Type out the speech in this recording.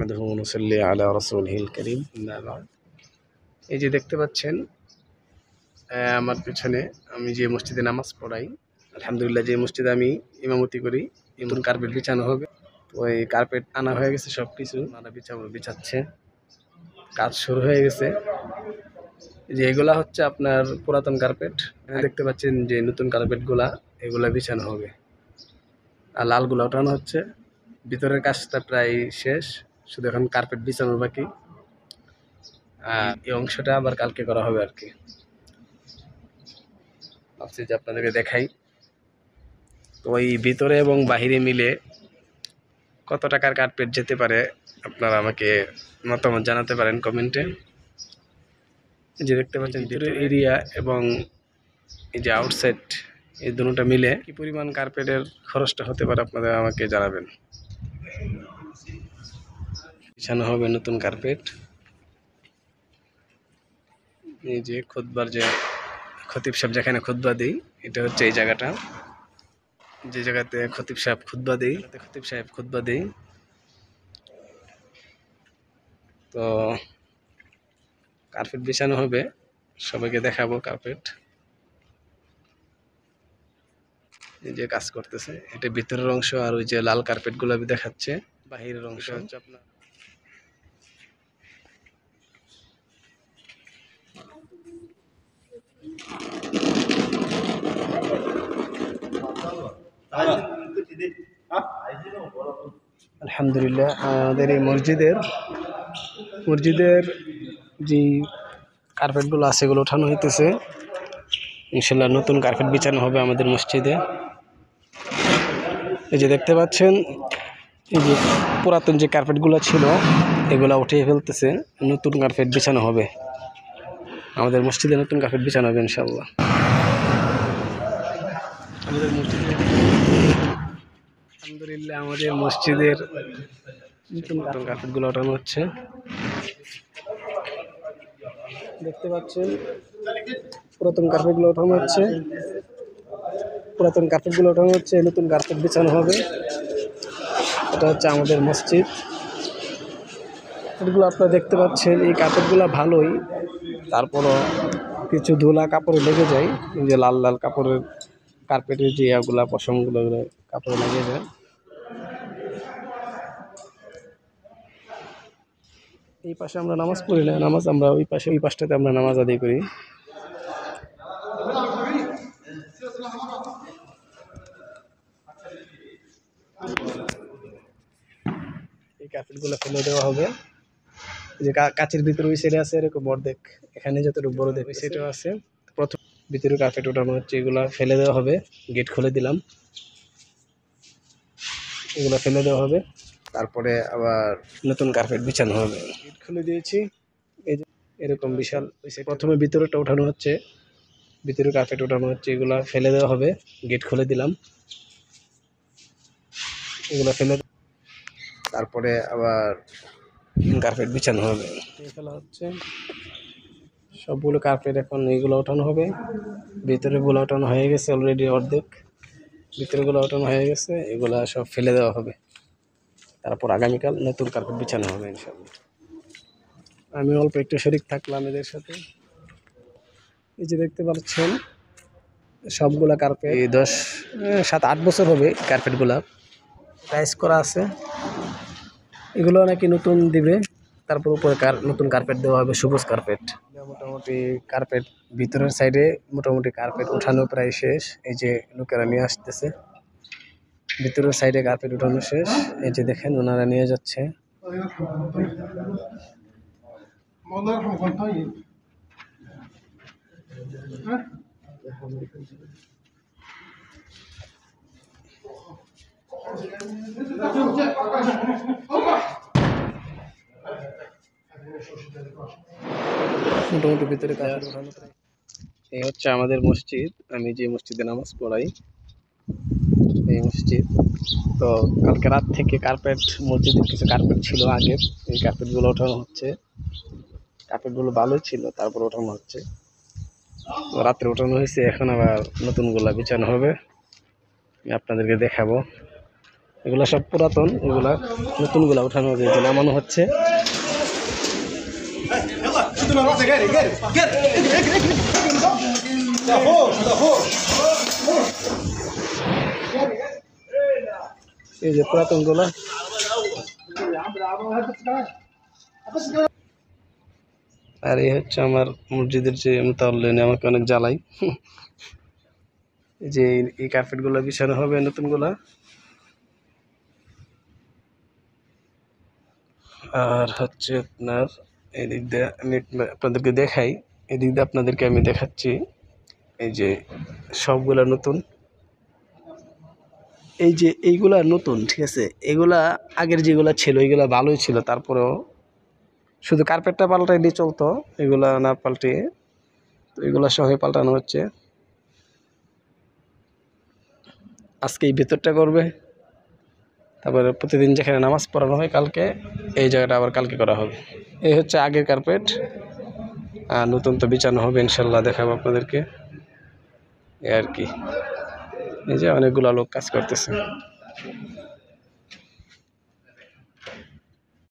নাহমাদুহু ওয়া নুসাল্লি আলা রাসূলিহিল কারীম, আম্মা বা'দ। এই যে দেখতে পাচ্ছেন আমার পেছনে আমি যে মসজিদে নামাজ পড়াই, আলহামদুলিল্লাহ যে মসজিদে আমি ইমামতি করি, নতুন কার্পেট বিছানো হবে। তো এই কার্পেট আনা হয়ে গেছে, সবকিছু বিছাচ্ছে, কাজ শুরু হয়ে গেছে। যে এগুলা হচ্ছে আপনার পুরাতন কার্পেট, দেখতে পাচ্ছেন যে নতুন কার্পেটগুলা এগুলা বিছানো হবে, আর লালগুলা ওঠানো হচ্ছে। ভিতরের কাজটা প্রায় শেষ, শুধু এখন কার্পেট বিছানোর বাকি। আর এই অংশটা আবার কালকে করা হবে আর কি। ভাবছি যে আপনাদেরকে দেখাই। তো ওই ভিতরে এবং বাহিরে মিলে কত টাকার কার্পেট যেতে পারে আপনারা আমাকে মতামত জানাতে পারেন কমেন্টে। যে দেখতে পাচ্ছেন ভিতরের এরিয়া এবং এই যে আউটসাইড, এই দুটোটা মিলে কি পরিমাণ কার্পেটের খরচটা হতে পারে আপনারা আমাকে জানাবেন। বিছানো হবে নতুন কার্পেট। এই যে খুতবার যে খতিব সাহেব যেখানে খুতবা দেই, এটা হচ্ছে এই জায়গাটা, যে জায়গাতে খতিব সাহেব খুতবা দেই। তো কার্পেট বিছানো হবে, সবাইকে দেখাবো কার্পেট। এই যে কাজ করতেছে, এটা ভিতরের অংশ, আর ওই যে লাল কার্পেট গুলো দেখাচ্ছে বাহিরের অংশ হচ্ছে আপনার। আলহামদুলিল্লাহ আমাদের এই মসজিদের যে কার্পেটগুলো আছে এগুলো ওঠানো হইতেছে। ইনশাল্লাহ নতুন কার্পেট বিছানো হবে আমাদের মসজিদে। এই যে দেখতে পাচ্ছেন, এই যে পুরাতন যে কার্পেটগুলো ছিল এগুলা উঠিয়ে ফেলতেছে, নতুন কার্পেট বিছানো হবে আমাদের মসজিদে, নতুন কার্পেট বিছানো হবে ইনশাল্লাহ আমাদের মসজিদে। আলহামদুলিল্লাহ আমাদের মসজিদের নতুন কার্পেটগুলো ওঠানো হচ্ছে। দেখতে পাচ্ছেন পুরাতন কার্পেটগুলো ওঠানো হচ্ছে, নতুন কার্পেট বিছানো হবে। এটা হচ্ছে আমাদের মসজিদ। এগুলো আপনারা দেখতে পাচ্ছেন, এই কাপড়গুলো ভালোই, তারপরও কিছু ধুলা কাপড়ে লেগে যায়। এই যে লাল লাল কাপড়ের কার্পেটের যে ইয়াগুলা পশমগুলো কাপড়ে লেগে যায়। এই পাশে আমরা নামাজ পড়ি না, আমরা ওই পাশটাতে আমরা নামাজ আদায় করি। এই কার্পেটগুলো ফেলে দেওয়া হবে। যে কাচের ভিতরে ওই সাইডে আছে এরকম অর্ধেক, এখানে যতটুকু বড় দেখ ওই সাইডেও আছে। প্রথম ভিতরে কার্পেট ওঠানো হচ্ছে, এগুলা ফেলে দেওয়া হবে। গেট খুলে দিলাম, এগুলো ফেলে দেওয়া হবে, তারপরে আবার নতুন কার্পেট বিছানো হবে। গেট খুলে দিয়েছি, এই যে এরকম বিশাল। প্রথমে ভিতরেটা ওঠানো হচ্ছে, ভিতরে কার্পেট ওঠানো হচ্ছে, এগুলা ফেলে দেওয়া হবে। গেট খুলে দিলাম, এগুলো ফেলে, তারপরে আবার কার্পেট বিছানো হবে। ফেলা হচ্ছে সবগুলো কার্পেট, এখন এইগুলো ওঠানো হবে। ভিতরে গুলো ওঠানো হয়ে গেছে অলরেডি, অর্ধেক ভিতরে গুলো ওঠানো হয়ে গেছে, এগুলা সব ফেলে দেওয়া হবে। তারপর আগামীকাল নতুন কার্পেট বিছানো হবে ইনশাআল্লাহ। আমি অল্প একটু শরীক থাকলাম এদের সাথে। এই যে দেখতে পাচ্ছেন সবগুলা কার্পেট 7-8 বছর হবে কার্পেটগুলা টাইস করা আছে। এগুলো নাকি নতুন দিবে, তারপর উপরে নতুন কার্পেট দেওয়া হবে, সবুজ কার্পেট। মোটামুটি কার্পেট ভিতরের সাইডে মোটামুটি কার্পেট উঠানো প্রায় শেষ। এই যে লোকেরা নিয়ে আসতেছে, ভিতরের সাইডে কার্পেট উঠানো শেষ। এই যে দেখেন ওনারা নিয়ে যাচ্ছে। মোটামুটি ভিতরে কার্পেট উঠানো প্রায়। এই হচ্ছে আমাদের মসজিদ, আমি যে মসজিদে নামাজ পড়াই এই মসজিদ। তো কালকে রাত থেকে কার্পেট, মসজিদের কিছু কার্পেট ছিল আগের, এই কার্পেটগুলো ওঠানো হচ্ছে। কার্পেটগুলো ভালোই ছিল, তারপর ওঠানো হচ্ছে, রাত্রে ওঠানো হয়েছে। এখন আবার নতুনগুলা বিছানো হবে, আমি আপনাদেরকে দেখাবো। এগুলা সব পুরাতন, এগুলা নতুনগুলা উঠানো হবে, নামানো হচ্ছে। এই যে পুরাতন গুলা, আর এই হচ্ছে আমার মসজিদের যে মুতাল্লিন, আমাকে অনেক জ্বালাই। যে এই কার্পেট গুলা বিছানো হবে নতুন গুলা। আর হচ্ছে আপনার এদিক দিয়ে আমি আপনাদেরকে দেখাই, এদিক দিয়ে আপনাদেরকে আমি দেখাচ্ছি। এই যে সবগুলা নতুন, এই যে এইগুলা নতুন, ঠিক আছে। এগুলা আগের যেগুলা ছিল এগুলা ভালোই ছিল, তারপরেও শুধু কার্পেটটা পাল্টাইলে চলতো, এগুলা না পাল্টিয়ে। তো এগুলা সহই পাল্টানো হচ্ছে। আজকে এই ভেতরটা করবে, তারপরে প্রতিদিন যেখানে নামাজ পড়ানো হয় কালকে, এই জায়গাটা আবার কালকে করা হবে। এই হচ্ছে আগের কার্পেট, আর নতুন তো বিছানো হবে ইনশাল্লাহ, দেখাবো আপনাদেরকে। এই আর কি, এই যে অনেকগুলো লোক কাজ করতেছে।